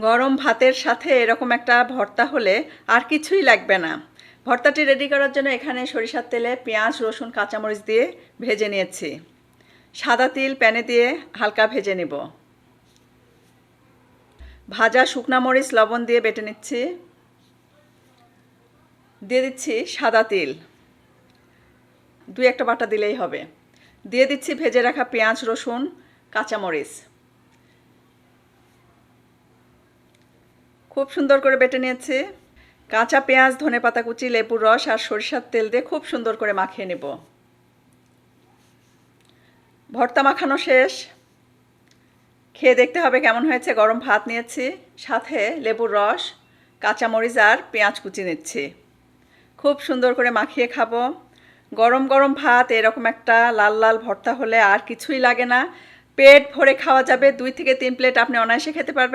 গরম ভাতের সাথে এরকম একটা ভর্তা হলে আর কিছুই লাগবে না। ভর্তাটি রেডি করার জন্য এখানে সরিষার তেলে পেঁয়াজ, রসুন, কাঁচামরিচ দিয়ে ভেজে নিয়েছি। সাদা তিল প্যানে দিয়ে হালকা ভেজে নেব। ভাজা শুকনা মরিচ লবণ দিয়ে বেটে নিচ্ছি। দিয়ে দিচ্ছি সাদা তিল, 2-1 বাটা দিলেই হবে। দিয়ে দিচ্ছি ভেজে রাখা পেঁয়াজ, রসুন, কাঁচামরিচ। খুব সুন্দর করে বেটে নিয়েছি। কাঁচা পেঁয়াজ, ধনেপাতা কুচি, লেবুর রস আর সরিষার তেল দিয়ে খুব সুন্দর করে মাখিয়ে নেব। ভর্তা মাখানো শেষ। খেয়ে দেখতে হবে কেমন হয়েছে। গরম ভাত নিয়েছি, সাথে লেবুর রস, কাঁচামরিচ আর পেঁয়াজ কুচি নিচ্ছি। খুব সুন্দর করে মাখিয়ে খাবো। গরম গরম ভাত এরকম একটা লাল লাল ভর্তা হলে আর কিছুই লাগে না। পেট ভরে খাওয়া যাবে। 2 থেকে 3 প্লেট আপনি অনায়াসে খেতে পারবেন।